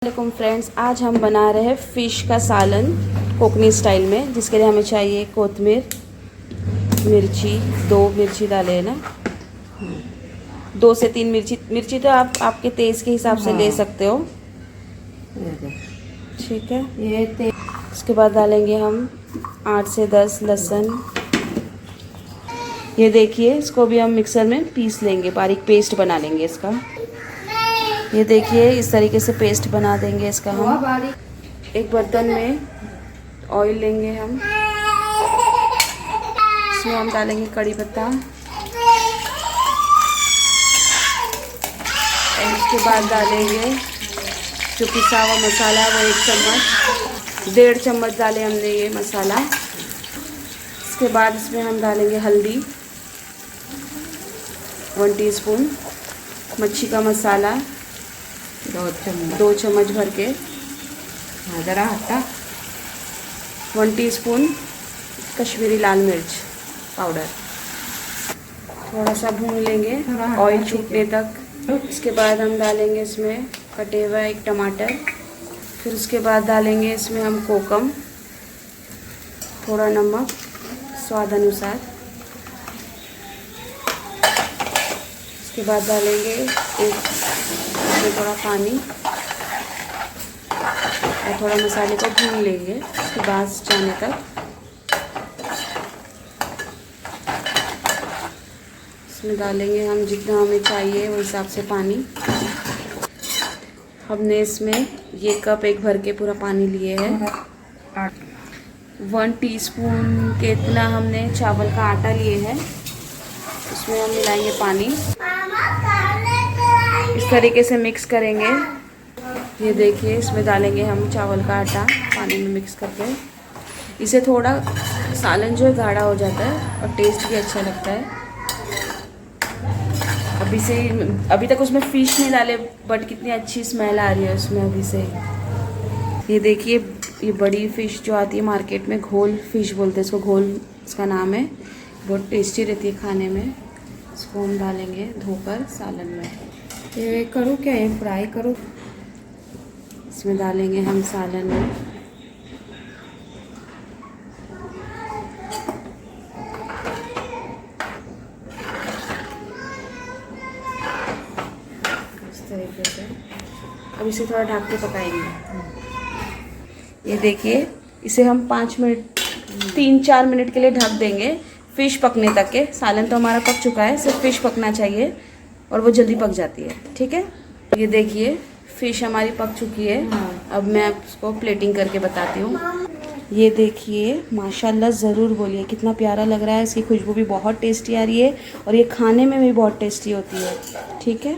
वालेकुम फ्रेंड्स, आज हम बना रहे हैं फ़िश का सालन कोकनी स्टाइल में, जिसके लिए हमें चाहिए कोतमीर, मिर्ची, 2 मिर्ची डाले है ना, 2 से 3 मिर्ची तो आप आपके तेज़ के हिसाब से ले सकते हो। ठीक है, इसके बाद डालेंगे हम 8 से 10 लहसुन। ये देखिए, इसको भी हम मिक्सर में पीस लेंगे, बारीक पेस्ट बना लेंगे इसका। ये देखिए, इस तरीके से पेस्ट बना देंगे इसका हम। एक बर्तन में ऑयल लेंगे हम, इसमें हम डालेंगे कड़ी पत्ता, और उसके बाद डालेंगे जो पिसा हुआ मसाला है वो 1 चम्मच, 1.5 चम्मच डाले हमने ये मसाला। इसके बाद इसमें हम डालेंगे हल्दी 1 टीस्पून, मच्छी का मसाला 2 चम्मच भर के, ज़रा हटा 1 टीस्पून कश्मीरी लाल मिर्च पाउडर। थोड़ा सा भून लेंगे ऑयल छूटने तक। इसके बाद हम डालेंगे इसमें कटे हुआ 1 टमाटर। फिर उसके बाद डालेंगे इसमें हम कोकम, थोड़ा नमक स्वाद अनुसार। इसके बाद डालेंगे इसमें थोड़ा पानी और थोड़ा मसाले को भून लेंगे इसके बाद जाने तक। इसमें डालेंगे हम जितना हमें चाहिए वो हिसाब से पानी। हमने इसमें ये कप 1 भर के पूरा पानी लिए है। 1 टीस्पून के इतना हमने चावल का आटा लिए है, उसमें हम मिलाएंगे पानी, इस तरीके से मिक्स करेंगे। ये देखिए, इसमें डालेंगे हम चावल का आटा पानी में मिक्स करके। इसे थोड़ा सालन जो है गाढ़ा हो जाता है और टेस्ट भी अच्छा लगता है। अभी तक उसमें फ़िश नहीं डाले, बट कितनी अच्छी स्मेल आ रही है उसमें अभी से। ये देखिए, ये बड़ी फ़िश जो आती है मार्केट में, घोल फ़िश बोलते हैं इसको, घोल इसका नाम है, बहुत टेस्टी रहती है खाने में। इसको हम डालेंगे धोकर सालन में। ये करूँ क्या, ये फ्राई करूँ? इसमें डालेंगे हम सालन में। इस तरीके से अब इसे थोड़ा ढक के पकाएंगे। ये देखिए, इसे हम 5 मिनट 3-4 मिनट के लिए ढक देंगे, फ़िश पकने तक के। सालन तो हमारा पक चुका है, सिर्फ फ़िश पकना चाहिए और वो जल्दी पक जाती है। ठीक है, ये देखिए फ़िश हमारी पक चुकी है। अब मैं आपको प्लेटिंग करके बताती हूँ। ये देखिए, माशाल्लाह ज़रूर बोलिए, कितना प्यारा लग रहा है। इसकी खुशबू भी बहुत टेस्टी आ रही है और ये खाने में भी बहुत टेस्टी होती है। ठीक है।